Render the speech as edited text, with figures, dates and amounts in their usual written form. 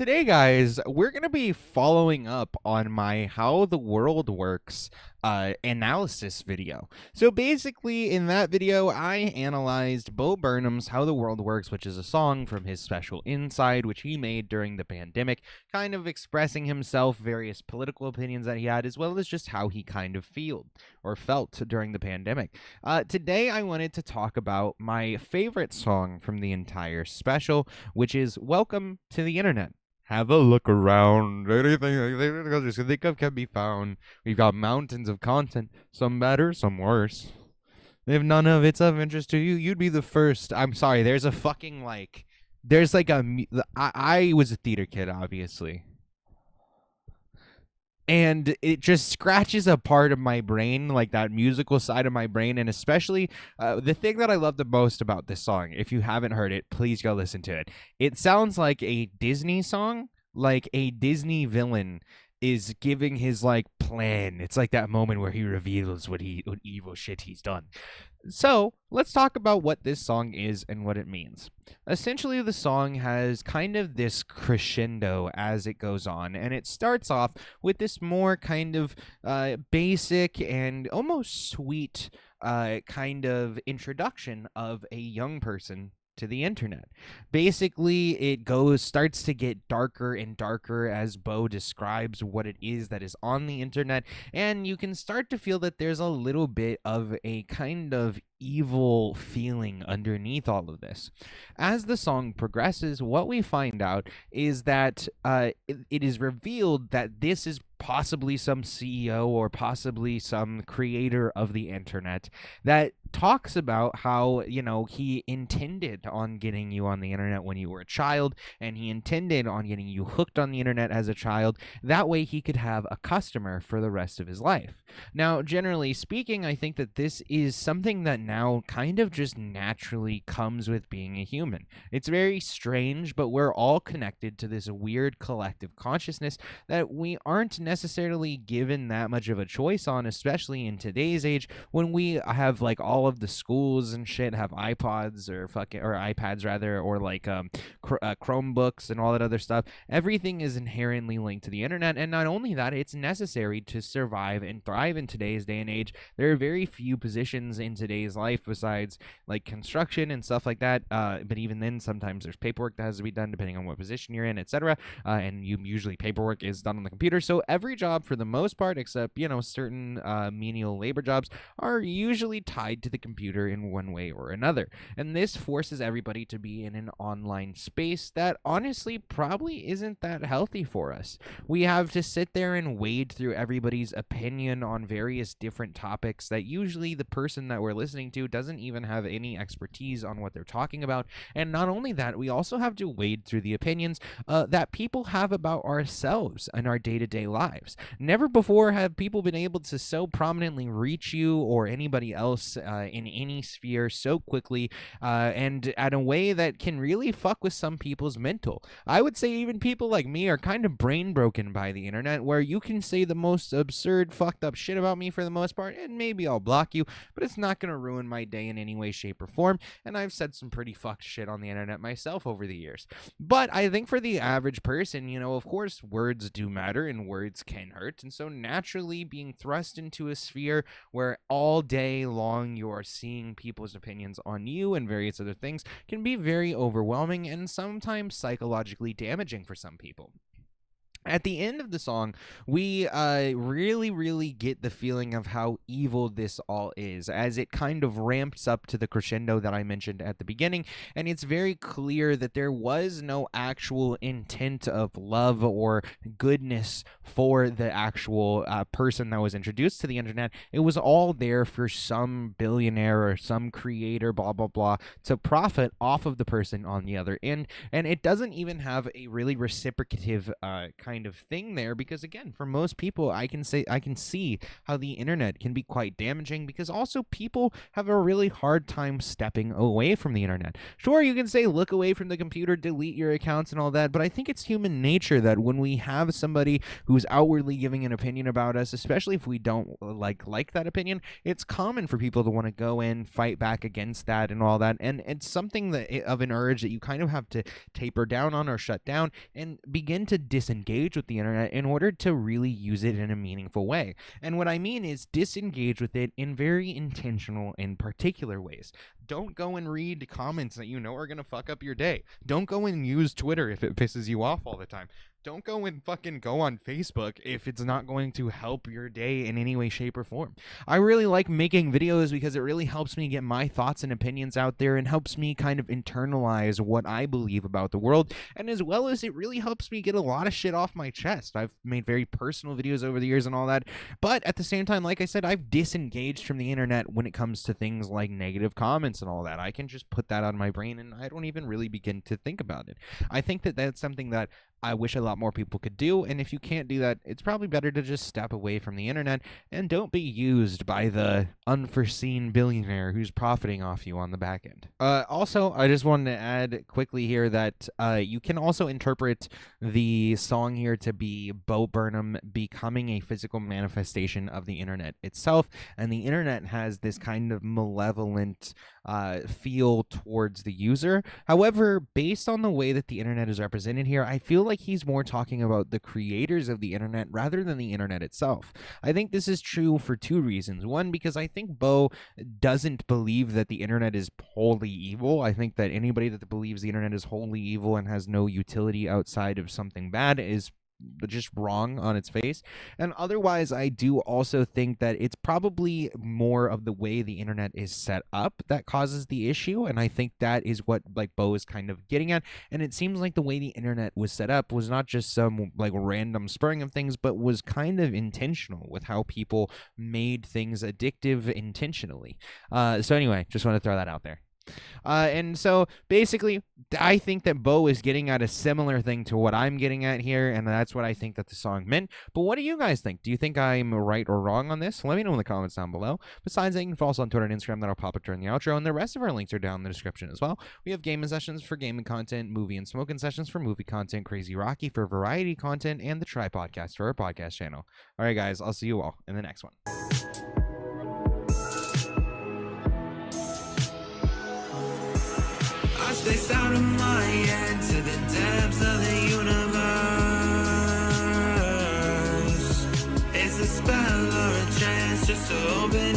today, guys, we're going to be following up on my How the World Works analysis video. So basically, in that video, I analyzed Bo Burnham's How the World Works, which is a song from his special Inside, which he made during the pandemic, kind of expressing himself, various political opinions that he had, as well as just how he kind of felt during the pandemic. Today, I wanted to talk about my favorite song from the entire special, which is Welcome to the Internet. Have a look around. Anything you think of can be found. We've got mountains of content, some better, some worse. If none of it's of interest to you, you'd be the first. I'm sorry, there's a fucking, there's like a, I was a theater kid, obviously. And it just scratches a part of my brain, like that musical side of my brain. And especially the thing that I love the most about this song, if you haven't heard it, please go listen to it. It sounds like a Disney song, like a Disney villain is giving his plan. It's like that moment where he reveals what evil shit he's done. So let's talk about what this song is and what it means. Essentially, the song has kind of this crescendo as it goes on, and it starts off with this more kind of basic and almost sweet kind of introduction of a young person to the internet. Basically, it starts to get darker and darker as Bo describes what it is that is on the internet, and you can start to feel that there's a little bit of a kind of evil feeling underneath all of this. As the song progresses, what we find out is that it is revealed that this is possibly some CEO or possibly some creator of the internet that talks about how, he intended on getting you on the internet when you were a child, and he intended on getting you hooked on the internet as a child. That way he could have a customer for the rest of his life. Now, generally speaking, I think that this is something that now kind of just naturally comes with being a human. It's very strange, but we're all connected to this weird collective consciousness that we aren't necessarily given that much of a choice on, especially in today's age when we have all of the schools and shit have iPods or iPads rather, or Chromebooks and all that other stuff. Everything is inherently linked to the internet, and not only that, it's necessary to survive and thrive in today's day and age. There are very few positions in today's life besides construction and stuff like that, but even then sometimes there's paperwork that has to be done depending on what position you're in, etc. And usually paperwork is done on the computer. So every job for the most part, except certain menial labor jobs, are usually tied to the computer in one way or another. And this forces everybody to be in an online space that honestly probably isn't that healthy for us. We have to sit there and wade through everybody's opinion on various different topics that usually the person that we're listening to doesn't even have any expertise on what they're talking about. And not only that, we also have to wade through the opinions that people have about ourselves and our day-to-day lives. Never before have people been able to so prominently reach you or anybody else in any sphere so quickly and at a way that can really fuck with some people's mental. I would say even people like me are kind of brain broken by the internet, where you can say the most absurd, fucked up shit about me for the most part, and maybe I'll block you, but it's not going to ruin my day in any way, shape, or form. And I've said some pretty fucked shit on the internet myself over the years. But I think for the average person, of course, words do matter and words can hurt. And so naturally being thrust into a sphere where all day long you're seeing people's opinions on you and various other things can be very overwhelming and sometimes psychologically damaging for some people. At the end of the song, we really get the feeling of how evil this all is, as it kind of ramps up to the crescendo that I mentioned at the beginning, and it's very clear that there was no actual intent of love or goodness for the actual person that was introduced to the internet. It was all there for some billionaire or some creator, blah, blah, blah, to profit off of the person on the other end, and it doesn't even have a really reciprocative kind kind of thing there, because again, for most people, I can see how the internet can be quite damaging, because also people have a really hard time stepping away from the internet. Sure, you can say look away from the computer, delete your accounts and all that, but I think it's human nature that when we have somebody who's outwardly giving an opinion about us, especially if we don't like that opinion, it's common for people to want to go in, fight back against that and all that, and it's something that of an urge that you kind of have to taper down on or shut down and begin to disengage with the internet in order to really use it in a meaningful way. And what I mean is disengage with it in very intentional and particular ways. Don't go and read comments that you know are going to fuck up your day. Don't go and use Twitter if it pisses you off all the time. Don't go and fucking go on Facebook if it's not going to help your day in any way, shape, or form. I really like making videos because it really helps me get my thoughts and opinions out there and helps me kind of internalize what I believe about the world. And as well as it really helps me get a lot of shit off my chest. I've made very personal videos over the years and all that. But at the same time, like I said, I've disengaged from the internet when it comes to things like negative comments and all that. I can just put that out of my brain and I don't even really begin to think about it. I think that that's something that I wish a lot more people could do, and if you can't do that, it's probably better to just step away from the internet and don't be used by the unforeseen billionaire who's profiting off you on the back end. Also, I just wanted to add quickly here that you can also interpret the song here to be Bo Burnham becoming a physical manifestation of the internet itself, and the internet has this kind of malevolent feel towards the user. However, based on the way that the internet is represented here, I feel like he's more talking about the creators of the internet rather than the internet itself. I think this is true for two reasons. One, because I think Bo doesn't believe that the internet is wholly evil. I think that anybody that believes the internet is wholly evil and has no utility outside of something bad is just wrong on its face. And otherwise, I do also think that it's probably more of the way the internet is set up that causes the issue, and I think that is what Bo is kind of getting at. And it seems like the way the internet was set up was not just some random spurring of things, but was kind of intentional with how people made things addictive intentionally. So anyway, just want to throw that out there. And so basically, I think that Bo is getting at a similar thing to what I'm getting at here, and that's what I think that the song meant. But what do you guys think? Do you think I'm right or wrong on this? Let me know in the comments down below. Besides that, you can follow us on Twitter and Instagram. That'll pop up during the outro, and the rest of our links are down in the description as well. We have gaming sessions for gaming content, movie and smoking sessions for movie content, CrazyRocky for variety content, and the Try Podcast for our podcast channel. All right, guys, I'll see you all in the next one. Space out of my head to the depths of the universe. It's a spell or a chance just to open